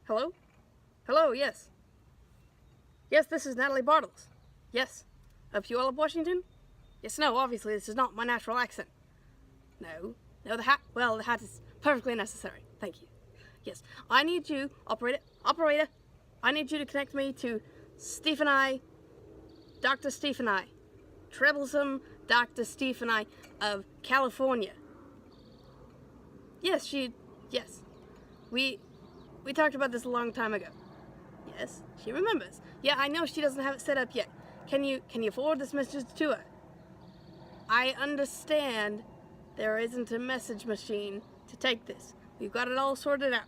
Hello? Hello, yes. Yes, this is Natalie Bartles. Yes. Of Puyallup, Washington? Yes, no, obviously this is not my natural accent. No. No, the hat is perfectly necessary. Thank you. Yes. I need you, operator, I need you to connect me to Dr. Stephen I. Troublesome Dr. Stephen I of California. Yes, yes. We talked about this a long time ago. Yes, she remembers. Yeah, I know she doesn't have it set up yet. Can you forward this message to her? I understand there isn't a message machine to take this. We've got it all sorted out.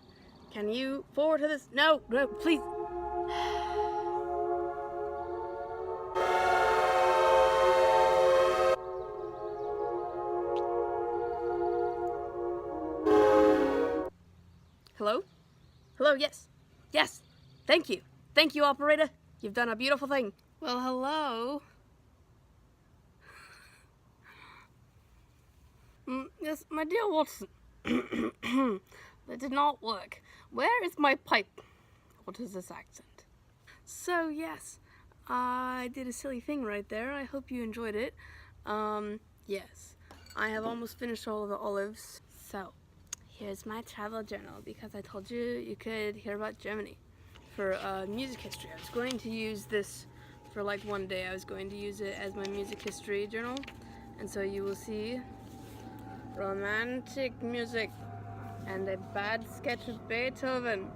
Can you forward her this? No, please. Hello? Hello, yes. Yes. Thank you. Thank you, operator. You've done a beautiful thing. Well, hello. Yes, my dear Watson. That did not work. Where is my pipe? What is this accent? So, yes, I did a silly thing right there. I hope you enjoyed it. Yes, I have almost finished all of the olives. So, here's my travel journal, because I told you you could hear about Germany. For music history, I was going to use this for like one day. I was going to use it as my music history journal. And so you will see romantic music and a bad sketch of Beethoven.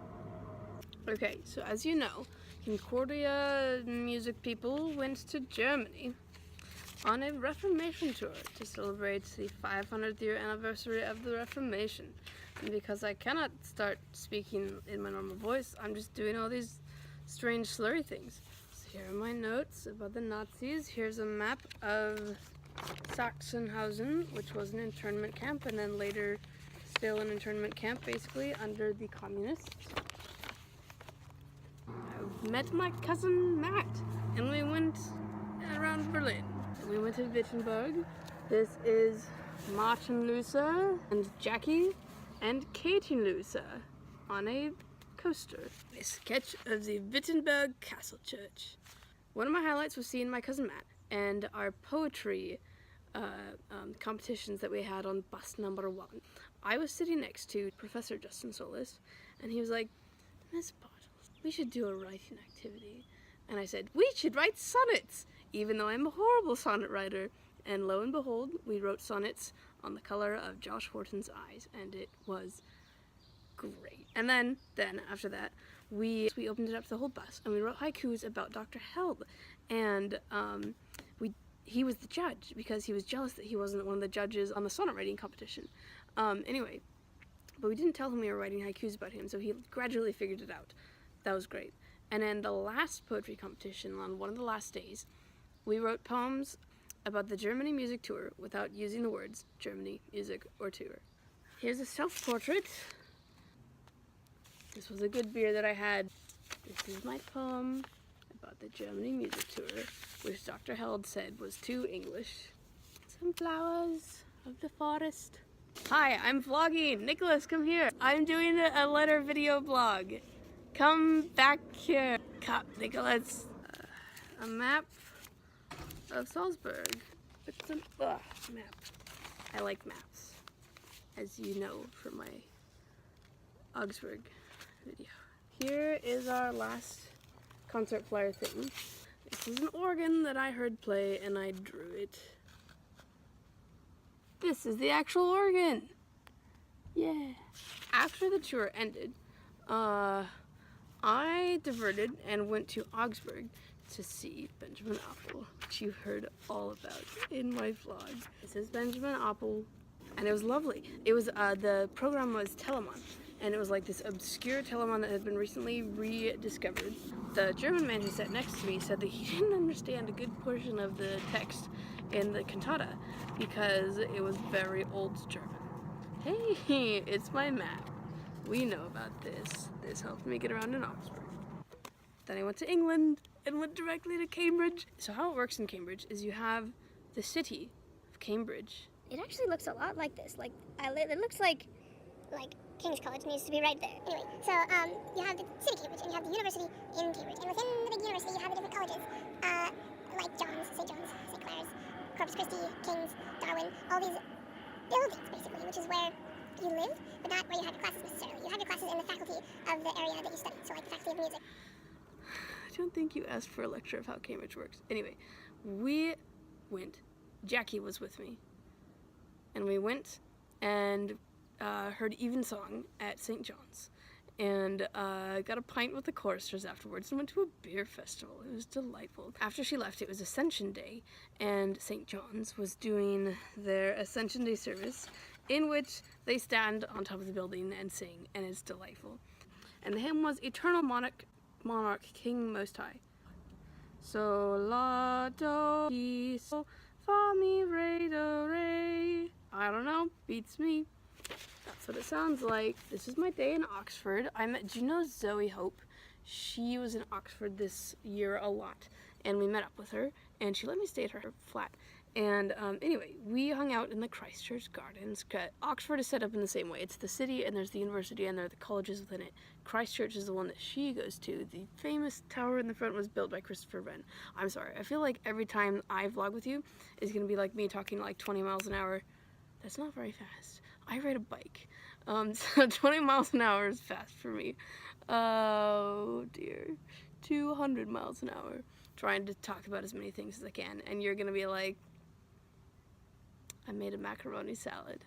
Okay, so as you know, Concordia music people went to Germany on a Reformation tour to celebrate the 500th year anniversary of the Reformation. And because I cannot start speaking in my normal voice, I'm just doing all these strange slurry things. So here are my notes about the Nazis. Here's a map of Sachsenhausen, which was an internment camp, and then later still an internment camp, basically, under the communists. I met my cousin Matt, and we went around Berlin. We went to Wittenberg. This is Martin Luther and Jackie and Katie Luther on a coaster. A sketch of the Wittenberg Castle Church. One of my highlights was seeing my cousin Matt and our poetry competitions that we had on bus number 1. I was sitting next to Professor Justin Solis, and he was like, Miss Bartles, we should do a writing activity. And I said, we should write sonnets, even though I'm a horrible sonnet writer. And lo and behold, we wrote sonnets on the color of Josh Horton's eyes, and it was great. And then after that, we opened it up to the whole bus, and we wrote haikus about Dr. Held. And he was the judge, because he was jealous that he wasn't one of the judges on the sonnet writing competition. Anyway, but we didn't tell him we were writing haikus about him, so he gradually figured it out. That was great. And then the last poetry competition, on one of the last days, we wrote poems about the Germany music tour without using the words Germany, music, or tour. Here's a self-portrait. This was a good beer that I had. This is my poem about the Germany music tour, which Dr. Held said was too English. Some flowers of the forest. Hi, I'm vlogging. Nicholas, come here. I'm doing a letter video blog. Come back here. Come, Nicholas. A map of Salzburg. It's a map. I like maps, as you know from my Augsburg video. Here is our last concert flyer thing. This is an organ that I heard play, and I drew it. This is the actual organ. Yeah. After the tour ended, I diverted and went to Augsburg to see Benjamin Apple, which you heard all about in my vlog. This is Benjamin Apple, and it was lovely. It was, the program was Telemann, and it was like this obscure Telemann that had been recently rediscovered. The German man who sat next to me said that he didn't understand a good portion of the text in the cantata because it was very old German. Hey, it's my map. We know about this. This helped me get around in Oxford. Then I went to England and went directly to Cambridge. So how it works in Cambridge is you have the city of Cambridge. It actually looks a lot like this. It looks like King's College needs to be right there. Anyway, so you have the city Cambridge and you have the university in Cambridge. And within the big university you have the different colleges, like John's, St. Clair's, Corpus Christi, King's, Darwin, all these buildings basically, which is where you live, but not where you have your classes necessarily. You have your classes in the faculty of the area that you study, so like the faculty of music. I don't think you asked for a lecture of how Cambridge works. Anyway, we went. Jackie was with me. And we went and heard Evensong at St. John's. And got a pint with the choristers afterwards and went to a beer festival. It was delightful. After she left, it was Ascension Day, and St. John's was doing their Ascension Day service, in which they stand on top of the building and sing, and it's delightful. And the hymn was Eternal Monarch, King Most High. So la do si so fa mi re do re. I don't know, beats me. That's what it sounds like. This is my day in Oxford. Do you know Zoe Hope? She was in Oxford this year a lot, and we met up with her, and she let me stay at her flat. And anyway, we hung out in the Christchurch Gardens. Oxford is set up in the same way. It's the city, and there's the university, and there are the colleges within it. Christchurch is the one that she goes to. The famous tower in the front was built by Christopher Wren. I'm sorry, I feel like every time I vlog with you is going to be like me talking like 20 miles an hour. That's not very fast. I ride a bike, so 20 miles an hour is fast for me. Oh dear, 200 miles an hour. Trying to talk about as many things as I can, and you're gonna be like, I made a macaroni salad.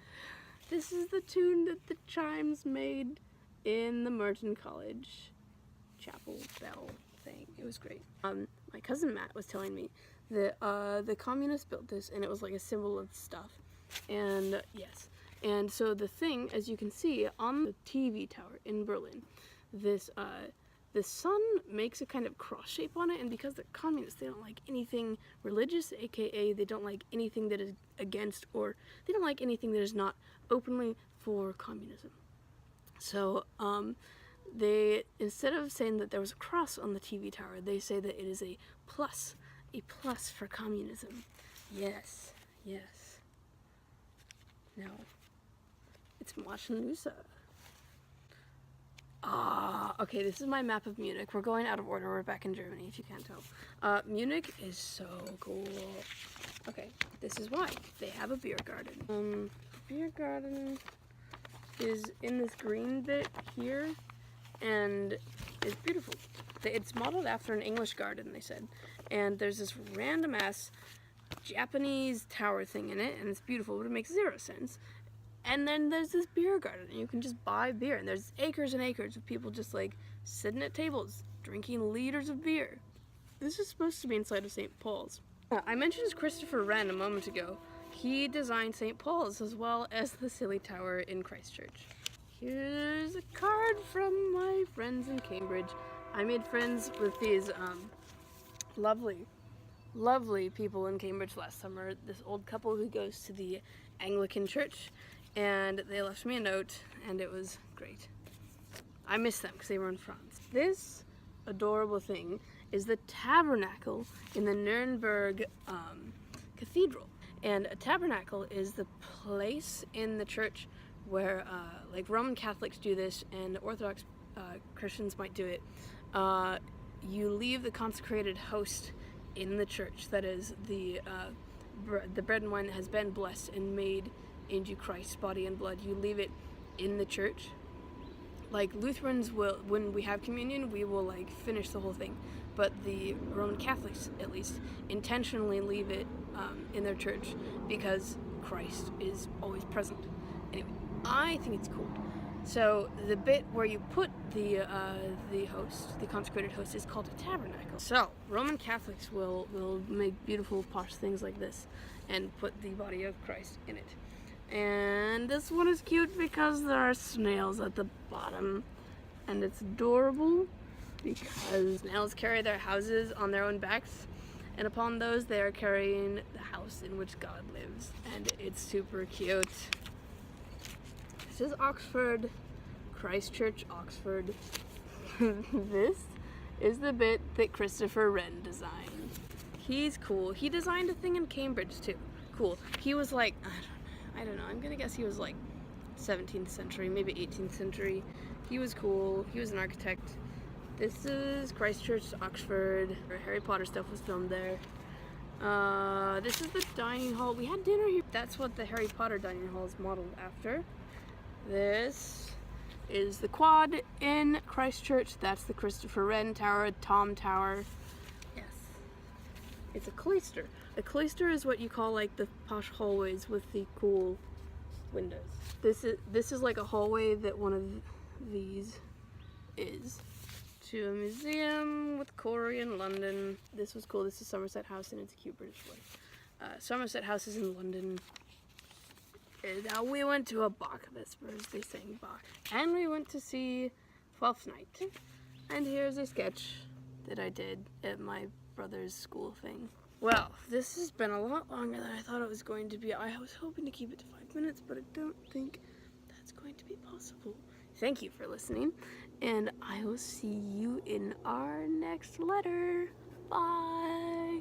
This is the tune that the chimes made in the Merton College chapel bell thing. It was great. My cousin Matt was telling me that the communists built this, and it was like a symbol of stuff. And yes. And so the thing, as you can see on the TV tower in Berlin, this the sun makes a kind of cross shape on it, and because they're communists, they don't like anything religious, aka they don't like anything that is against, or they don't like anything that is not openly for communism. So they, instead of saying that there was a cross on the TV tower, they say that it is a plus for communism. Yes, yes. Now, it's Marschenlusa. Okay, this is my map of Munich. We're going out of order. We're back in Germany, if you can't tell. Munich is so cool. Okay, this is why. They have a beer garden. Beer garden is in this green bit here, and it's beautiful. It's modeled after an English garden, they said. And there's this random-ass Japanese tower thing in it, and it's beautiful, but it makes zero sense. And then there's this beer garden, and you can just buy beer, and there's acres and acres of people just like sitting at tables drinking liters of beer. This is supposed to be inside of St. Paul's. I mentioned Christopher Wren a moment ago. He designed St. Paul's as well as the Silly Tower in Christchurch. Here's a card from my friends in Cambridge. I made friends with these lovely people in Cambridge last summer. This old couple who goes to the Anglican church, and they left me a note, and it was great. I miss them because they were in France. This adorable thing is the tabernacle in the Nuremberg cathedral. And a tabernacle is the place in the church where like Roman Catholics do this, and Orthodox Christians might do it. You leave the consecrated host in the church, that is the bread and wine that has been blessed and made into Christ's body and blood. You leave it in the church. Like Lutherans will, when we have communion, we will like finish the whole thing, but the Roman Catholics at least intentionally leave it in their church because Christ is always present. Anyway, I think it's cool. So the bit where you put the host, the consecrated host, is called a tabernacle. So Roman Catholics will make beautiful posh things like this and put the body of Christ in it. And this one is cute because there are snails at the bottom, and it's adorable because snails carry their houses on their own backs, and upon those they are carrying the house in which God lives, and it's super cute. This is Oxford, Christchurch, Oxford. This is the bit that Christopher Wren designed. He's cool. He designed a thing in Cambridge too. Cool. He was like, I don't know, I'm gonna guess he was like 17th century, maybe 18th century. He was cool. He was an architect. This is Christchurch, Oxford. Harry Potter stuff was filmed there. This is the dining hall. We had dinner here. That's what the Harry Potter dining hall is modeled after. This is the quad in Christchurch. That's the Christopher Wren Tower, Tom Tower. Yes. It's a cloister. A cloister is what you call like the posh hallways with the cool windows. This is like a hallway that one of these is. To a museum with Corey in London. This was cool. This is Somerset House, and it's a cute British one. Somerset House is in London. Now we went to a Bach Vespers. They sang Bach. And we went to see Twelfth Night. And here's a sketch that I did at my brother's school thing. Well, this has been a lot longer than I thought it was going to be. I was hoping to keep it to 5 minutes, but I don't think that's going to be possible. Thank you for listening, and I will see you in our next letter. Bye!